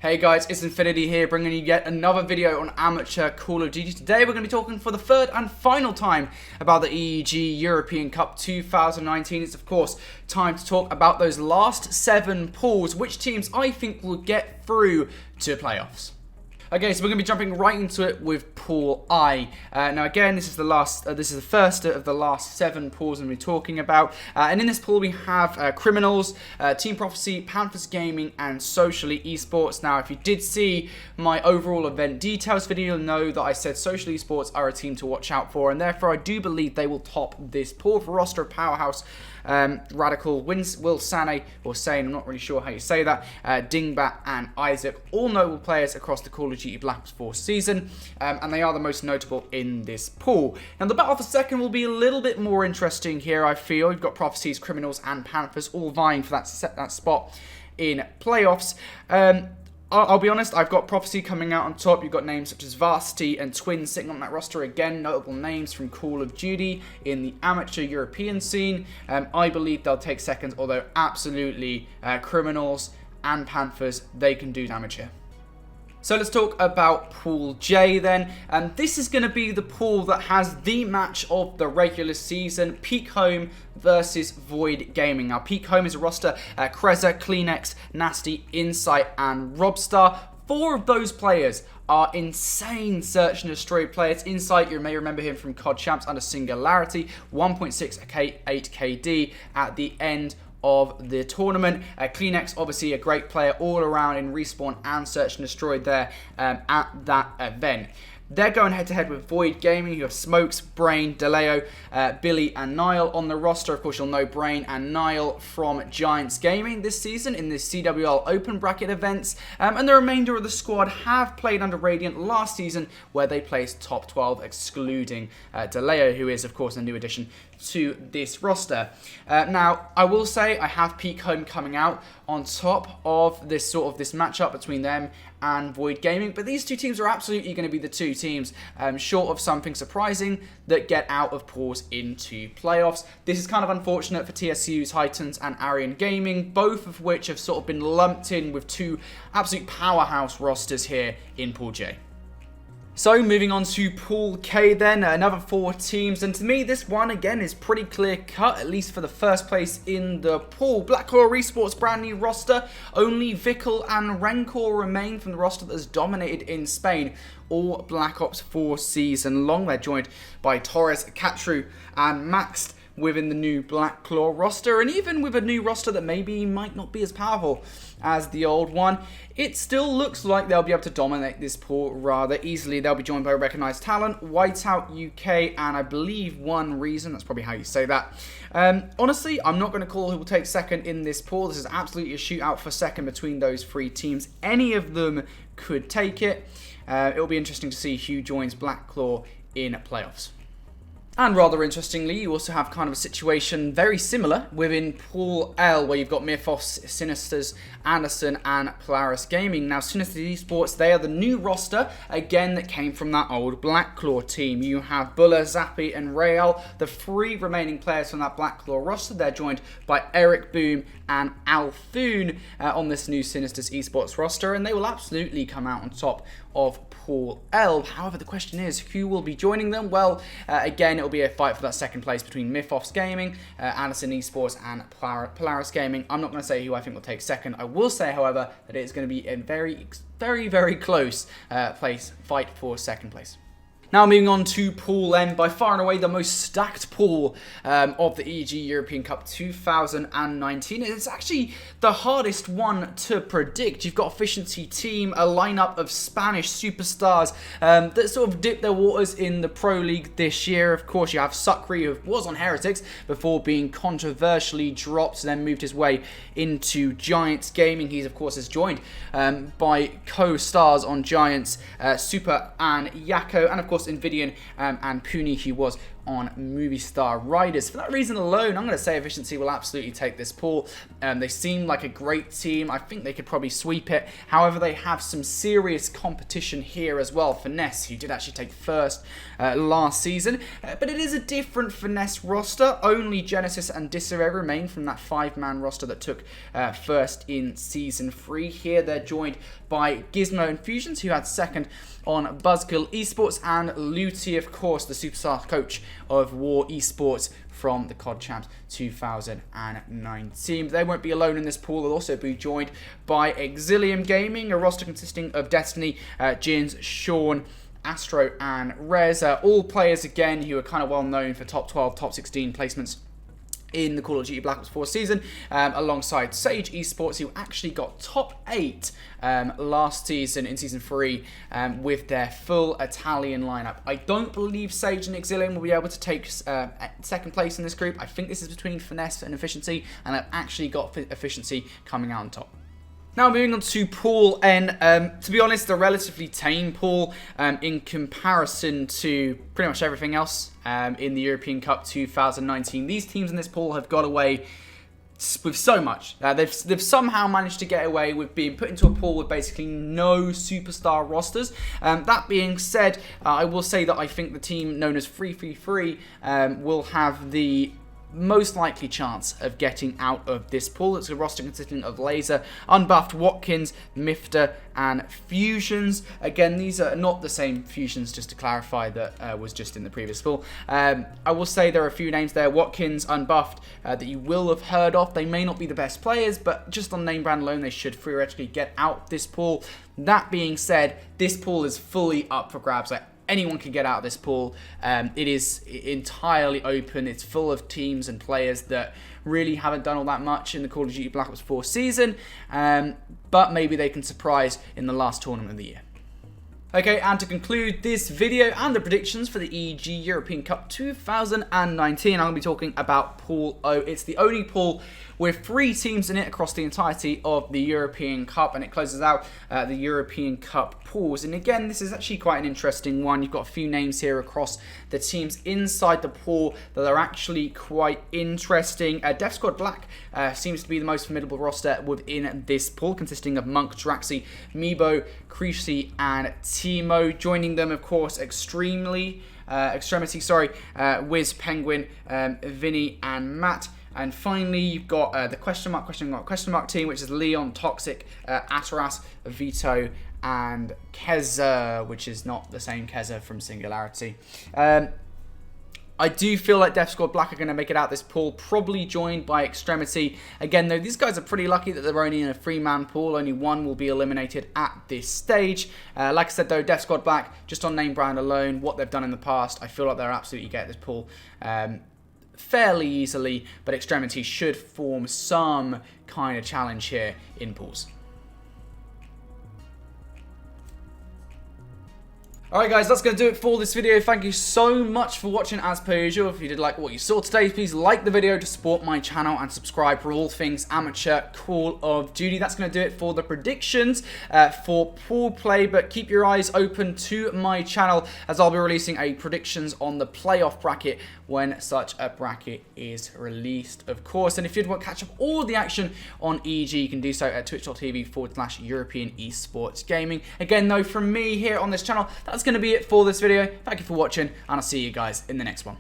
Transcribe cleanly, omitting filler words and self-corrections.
Hey guys, it's Infinity here, bringing you yet another video on amateur Call of Duty. Today we're going to be talking for the third and final time about the EEG European Cup 2019. It's of course time to talk about those last 7 pools, which teams I think will get through to playoffs. Okay, so we're going to be jumping right into it with Pool I. Now again, this is the first of the last 7 pools we're going to be talking about. And in this pool we have Criminals, Team Prophecy, Panthers Gaming, and Socially Esports. Now if you did see my overall event details video, you'll know that I said Socially Esports are a team to watch out for, and therefore I do believe they will top this pool for roster of powerhouse. Radical, Will Sane, or Sane, I'm not really sure how you say that, Dingbat and Isaac, all notable players across the Call of Duty Black Ops 4 season, and they are the most notable in this pool. Now the battle for second will be a little bit more interesting here, I feel. You've got Prophecies, Criminals, and Panthers all vying for that spot in playoffs. I'll be honest, I've got Prophecy coming out on top. You've got names such as Varsity and Twin sitting on that roster. Again, notable names from Call of Duty in the amateur European scene. I believe they'll take second, although absolutely Criminals and Panthers, they can do damage here. So let's talk about Pool J then. This is going to be the pool that has the match of the regular season, Peak Home versus Void Gaming. Now Peak Home is a roster, Kreza, Kleenex, Nasty, Insight, and Robstar. 4 of those players are insane search and destroy players. Insight, you may remember him from COD Champs under Singularity, 1.68 KD at the end of the tournament. Kleenex, obviously a great player all around in Respawn and Search and Destroy there at that event. They're going head-to-head with Void Gaming, who have Smokes, Brain, DeLeo, Billy, and Niall on the roster. Of course, you'll know Brain and Niall from Giants Gaming this season in the CWL Open Bracket events. And the remainder of the squad have played under Radiant last season, where they placed top 12, excluding DeLeo, who is, of course, a new addition to this roster. Now, I will say I have Peak Home coming out on top of this matchup between them and Void Gaming, but these 2 teams are absolutely going to be the 2 teams, short of something surprising, that get out of pools into playoffs. This is kind of unfortunate for TSU's Heightons and Arian Gaming, both of which have sort of been lumped in with 2 absolute powerhouse rosters here in Pool J. So moving on to Pool K then, another 4 teams, and to me this one again is pretty clear cut, at least for the first place in the pool. Blackclaw Esports brand new roster, only Vickle and Rencor remain from the roster that has dominated in Spain all Black Ops 4 season long. They're joined by Torres, Katru, and Maxed within the new Blackclaw roster, and even with a new roster that maybe might not be as powerful as the old one, it still looks like they'll be able to dominate this pool rather easily. They'll be joined by recognized talent, Whiteout UK, and I believe One Reason. That's probably how you say that. Honestly, I'm not going to call who will take second in this pool. This is absolutely a shootout for second between those 3 teams. Any of them could take it. It'll be interesting to see who joins Blackclaw in playoffs. And rather interestingly, you also have kind of a situation very similar within Pool L, where you've got Mythos, Sinisters, Anderson, and Polaris Gaming. Now, Sinister Esports, they are the new roster, again, that came from that old Blackclaw team. You have Buller, Zappy, and Rael, the 3 remaining players from that Blackclaw roster. They're joined by Eric Boom and Alfoon on this new Sinisters Esports roster, and they will absolutely come out on top of Pool L. However, the question is, who will be joining them? Well, again, it'll be a fight for that second place between Mythos Gaming, Anderson Esports, and Polaris Gaming. I'm not going to say who I think will take second. I will say, however, that it is going to be a very close fight for second place. Now moving on to Pool M, by far and away the most stacked pool of the EEG European Cup 2019. It's actually the hardest one to predict. You've got Efficiency Team, a lineup of Spanish superstars that sort of dipped their waters in the Pro League this year. Of course, you have Sukri, who was on Heretics before being controversially dropped, then moved his way into Giants Gaming. He's, of course, is joined by co-stars on Giants, Super and Yako, and of course Invidian and Puni, who was on Movistar Riders. For that reason alone, I'm going to say Efficiency will absolutely take this pool. They seem like a great team. I think they could probably sweep it. However, they have some serious competition here as well. Finesse, who did actually take first last season. But it is a different Finesse roster. Only Genesis and Disarray remain from that 5-man roster that took first in Season 3. Here they're joined by Gizmo and Fusions, who had second on Buzzkill Esports, and Luti, of course, the superstar coach of War Esports from the COD Champs 2019. They won't be alone in this pool. They'll also be joined by Exilium Gaming, a roster consisting of Destiny, Jins, Sean, Astro, and Rez. All players, again, who are kind of well known for top 12, top 16 placements in the Call of Duty Black Ops 4 season, alongside Sage Esports, who actually got top 8 last season in Season 3 with their full Italian lineup. I don't believe Sage and Exilium will be able to take second place in this group. I think this is between Finesse and Efficiency, and I've actually got Efficiency coming out on top. Now moving on to Pool N, to be honest, a relatively tame pool in comparison to pretty much everything else in the European Cup 2019. These teams in this pool have got away with so much. They've somehow managed to get away with being put into a pool with basically no superstar rosters. That being said, I will say that I think the team known as 333 will have the most likely chance of getting out of this pool. It's a roster consisting of Laser, Unbuffed, Watkins, Mifta, and Fusions. Again, these are not the same Fusions, just to clarify, that was just in the previous pool. I will say there are a few names there, Watkins, Unbuffed, that you will have heard of. They may not be the best players, but just on name brand alone, they should theoretically get out this pool. That being said, this pool is fully up for grabs. Anyone can get out of this pool. It is entirely open. It's full of teams and players that really haven't done all that much in the Call of Duty Black Ops 4 season, but maybe they can surprise in the last tournament of the year. Okay, and to conclude this video and the predictions for the EEG European Cup 2019, I'm going to be talking about Pool O. It's the only pool with 3 teams in it across the entirety of the European Cup, and it closes out the European Cup pools. And again, this is actually quite an interesting one. You've got a few names here across the teams inside the pool that are actually quite interesting. Death Squad Black seems to be the most formidable roster within this pool, consisting of Monk, Draxi, Meebo, Creasy, and Timo. Joining them, of course, Extremity, Wiz, Penguin, Vinny, and Matt. And finally, you've got the question mark team, which is Leon, Toxic, Ataras, Vito, and Keza, which is not the same Keza from Singularity. I do feel like Death Squad Black are going to make it out this pool, probably joined by Extremity. Again, though, these guys are pretty lucky that they're only in a 3-man pool. Only one will be eliminated at this stage. Like I said, though, Death Squad Black, just on name brand alone, what they've done in the past, I feel like they're absolutely get this pool fairly easily, but Extremity should form some kind of challenge here in pools. Alright guys, that's going to do it for this video. Thank you so much for watching as per usual. If you did like what you saw today, please like the video to support my channel and subscribe for all things amateur Call of Duty. That's going to do it for the predictions for pool play, but keep your eyes open to my channel as I'll be releasing a predictions on the playoff bracket when such a bracket is released, of course. And if you'd want to catch up all the action on EEG, you can do so at twitch.tv/European Esports Gaming. Again, though, from me here on this channel, that's going to be it for this video. Thank you for watching, and I'll see you guys in the next one.